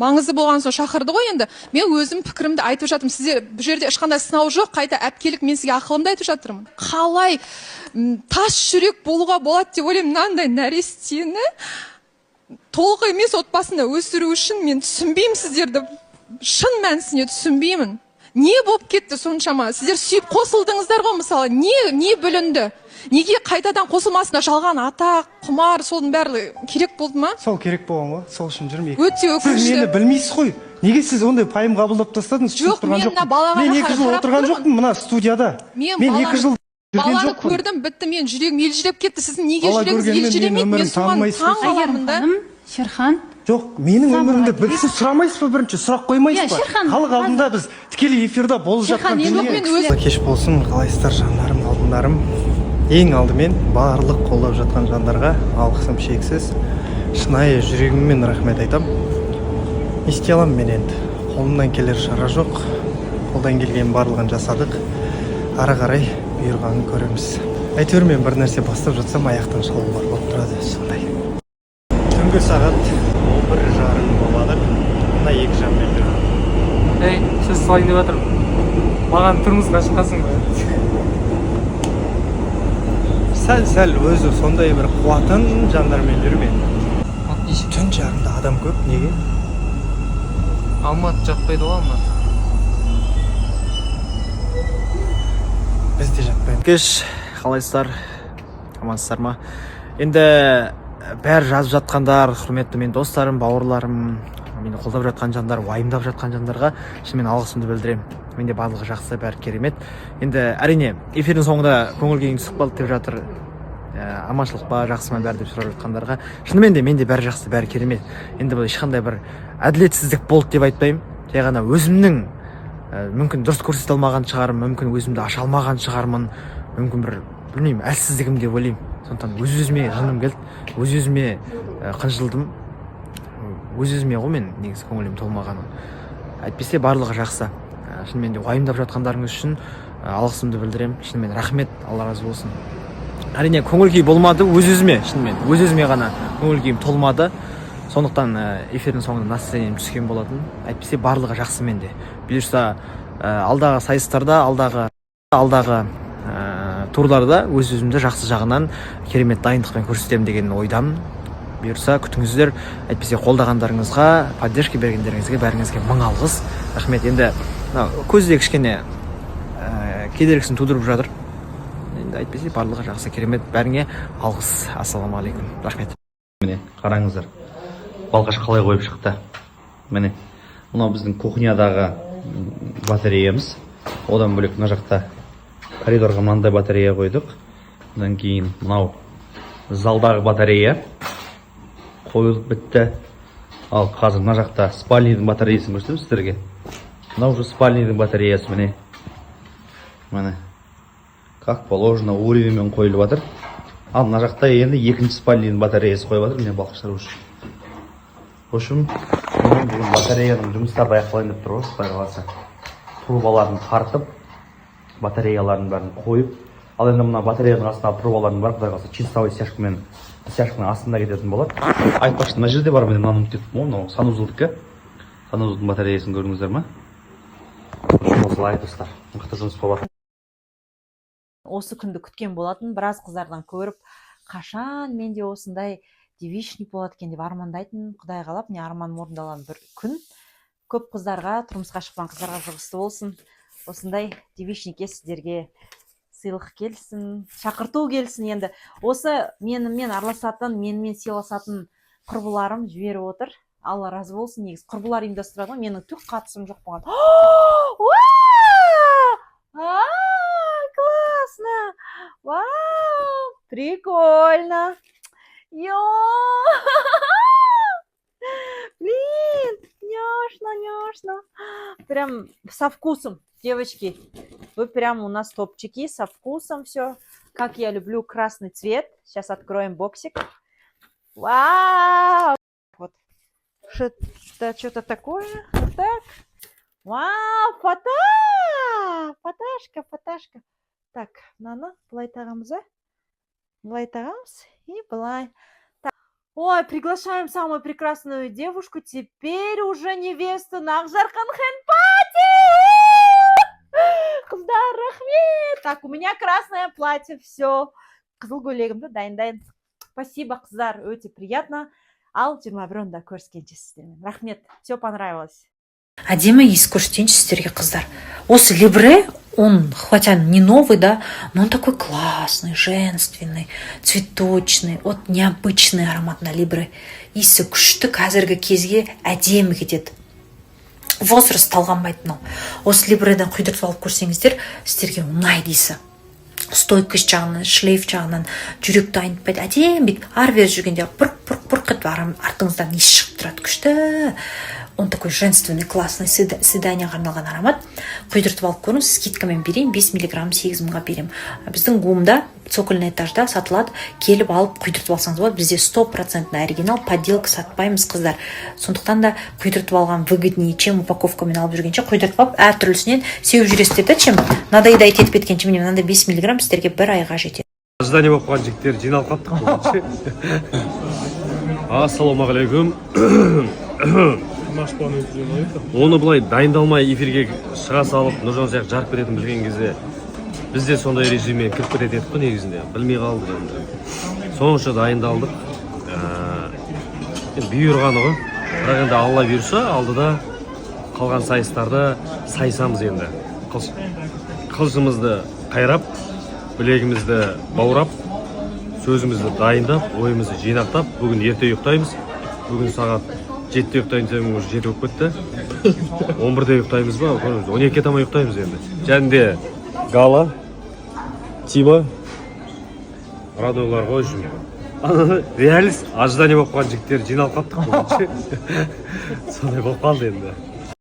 маңызды болған соң шақырды ғой енді. Мен өзім пікірімді айтып жатырмын. Сіздер бұл жерде ешқандай сынау жоқ, қайта әпкелік мен сізге ақылымды айтып жатырмын. Қалай тас жүрек болуға болады деп ойлаймын. Мынандай нәрестені толық емес отбасында өсіру үшін мен түсінбеймін сіздерді. Шын мәнісіне түсінбеймін. Не болып кетті соншама? Сіздер сүйіп қосылдыңыздар ғой мысалы. Не бүлінді? Неге қайтадан қосылмасында жалған ата, құмар, соның бәрі керек болды ма? Сол керек болған ғой. Сол үшін жүрмейік. Өте өкінішті. Сіз мені білмейсіз ғой. Неге сіз ондай пайым қабылдап тастадыңыз? Жоқ, мен мына балаға мен 2 жыл отырған жоқпын мына студияда. Мен 2 жыл жүрген баланы жоқпын. көрдім, бітті, мен жүрегім елжіреп кетті. Сіздің неге жүрегіңіз елжіремейді? Мен соған таң қаламын да. Шерхан. Жоқ, менің өмірімді білсіз сұрамайсыз ба бірінші? Сұрақ қоймайсыз ба? Халық алдында біз тікелей эфирде болып жатқан дүние. Кеш болсын, қалайсыздар жандарым, алтындарым. Ең алдымен барлық қолдап жатқан жандарға алғысым шексіз. Шынайы жүрегіммен рахмет айтам. Не істей аламын мен енді? Қолымнан келер шара жоқ. Қолдан келген барлығын жасадық. Ары қарай бұйырғанын көреміз. Әйтеуір мен бір нәрсе бастап жатсам аяқтан шалулар болып тұрады сондай. Түнгі сағат 11:30 болады. Мына 2 жаммен жүр. Ей, сіз салайын деп жатырмын. Маған тұрмысқа шыққансың ба? Сәл өзі сондай бір қуатын жандармен жүрмен. Түн жарымда адам көп, неге? Алматы жатпайды ғой, Алматы. Біз де жатпайды. Кеш, қалайсыздар? Амансыздар ма? Енді бәрі жазып жатқандар, құрметті мен достарым, бауырларым, мені қолдап жатқан жандар, уайымдап жатқан жандарға шынымен алғысымды білдіремін. Менде барлығы жақсы, бәрі керемет. Енді әрине эфирдің соңында көңіл күйіңіз сықпалды деп жатыр. Аманшылық па, жақсы ма бәрі деп сұрап жатқандарға. Шынымен де менде бәрі жақсы, бәрі керемет. Енді бұл ешқандай бір әділетсіздік болды деп айтпаймын. Жай ғана өзімнің мүмкін дұрыс көрсете алмаған шығармын, мүмкін өзімді аша алмаған шығармын, мүмкін бір білмеймін, әлсіздігім деп ойлаймын. Сондықтан өз-өзіме жыным келді, өз-өзіме қынжылдым. Өз-өзіме ғой мен негізі көңілім толмағаным. Әйтпесе барлығы жақсы. Шынымен де уайымдап жатқандарыңыз үшін алғысымды білдіремін. Шынымен рахмет, Алла разы болсын. Әрине көңіл күй болмады өз-өзіме, шынымен өз-өзіме ғана көңіл күйім толмады. Сондықтан эфирдің соңында настроением түскен болатын. Әйтпесе барлығы жақсы менде. Бұйырса алдағы сайыстарда, алдағы турларда өз-өзімді жақсы жағынан керемет дайындықпен көрсетемін деген ойдамын. Бұйырса күтіңіздер. Әйтпесе қолдағандарыңызға, поддержка бергендеріңізге бәріңізге мың алғыс. Рахмет. Енді көзде кішкене кедергісін тудырып жатыр. Енді әйтпесе барлығы жақсы, керемет. Бәріңе алғыс. Ассалаумағалейкум. Рахмет. Міне, қараңыздар. Балқаш қалай қойып шықты. Міне, мынау біздің кухнядағы батареямыз. Одан бөлек мына жақта коридорға мынандай батарея қойдық. Одан кейін мынау залдағы батарея қойылып бітті. Ал қазір мына жақта спальныйдың батареясын көрсетемін сіздерге. Мынау уже спальныйдың батареясы міне. Міне. Как положено уровеньмен қойылып жатыр. Ал мына жақта енді екінші спальныйдың батареясы қойып жатыр. Міне балқыштар үшін. В общем, бүгін батареяның жұмыстары аяқталайын деп тұр ғой, Құдай қаласа. Трубаларын тартып, батареяларын бәрін қойып, ал енді мына батареяның астындағы трубалардың бар, Құдай қаласа, чистовой стяжканың астында кететін болады. Айтпақшы, мына жерде бар, міне мынаны ұмытып кеттім ғой, мынау санузылдікі. Санузылдың батареясын көрдіңіздер ме? Осылай достар, мықты жұмыс болып жатыр. Осы күнді күткен болатын, біраз қыздардан көріп, қашан менде осындай девичник болады екен деп армандайтын. Құдай қалап, не арманым орындалған бір күн. Көп қыздарға, тұрмысқа шыққан қыздарға жұғысты болсын. Осындай девичникке сіздерге сыйлық келсін, шақырту келсін. Енді осы менімен араласатын, менімен сыйласатын құрбыларым жіберіп отыр. Алла разы болсын. Негізі құрбылар ұйымдастырады, менің түк қатысым жоқ болған. Классно! Вау! Прикольно! Блин, няшно. Прям со вкусом, девочки. Вы прям у нас топчики, со вкусом все. Как я люблю красный цвет. Сейчас откроем боксик. Вау! Вот. Что-то такое. Вот так. Вау, фотошка. Так, мынаны былай тағамыз, и былай. Ой, приглашаем самую прекрасную девушку, теперь уже невесту Нагжархан Хэнпати! Қыздар, рахмет! Так, у меня красное платье, все. Қызыл көйлегімді дайындайын. Спасибо, қыздар, өте приятно. Ал 21-да көріскенше сіздермен. Рахмет, все понравилось. Әдемі ес көрсетейінші сіздерге, қыздар. Осы Либре, он, хотя не новый, да, но он такой классный, женственный, цветочный, вот необычный аромат на Либре. Иісі күшті, қазіргі кезге әдемі кетеді. Возраст талғанбайды мынау. Осы Либреден құйдыртып алып көрсеңіздер, сіздерге ұнайды иісі. Стойкость жағынан, шлейф жағынан жүректі айнытпайды. Әдемі бүйтіп ары бері жүргенде бұрқ етіп артыңыздан иіс шығып тұрады, күшті. Он такой женственный, классный, свиданияға арналған аромат. Құйдыртып алып көріңіз, скидкамен берейін, 5 миллиграмм 8 мыңға берем. Біздің гумда, цокольный этажда сатылады, келіп алып құйдыртып алсаңыз болады. Бізде 100% оригинал, подделка сатпаймыз, қыздар. Сондықтан да құйдыртып алған выгоднее, чем упаковкамен алып жүргенше, құйдыртып алып әртүрлісінен сеуіп жүресіздер да, чем надоедает етіп кеткенше, міне мынандай 5 миллиграмм сіздерге бір айға жетеді. Ожидание болып қалған жігіттер жиналып қаптық. Ассалаумағалейкум. Оны былай дайындалмай эфирге шыға салып, Нұржан сияқты жарып кететін білген кезде бізде сондай режиммен кіріп кететін едік қой негізінде. Білмей қалдық енді. Соңғы дайындалдық. Бұйырғаны ғой. Бірақ енді Алла бұйырса, алдыда қалған сайыстарды сайысамыз енді. Қылшымызды қайрап, білегімізді баурап, сөзімізді дайындап, ойымызды жинақтап, бүгін ерте ұйықтаймыз. Бүгін сағат 7-те ұйықтаймыз, уже 7 болып кетті. 11-де ұйықтаймыз ба? 12-ге таман ұйықтаймыз енді. Жәнде Гала, Тима, радиолар ғой үшін. Реалист, ожидание болып қалған жігіттер жиналып қаптық бүгін. Сондай болып қалды енді.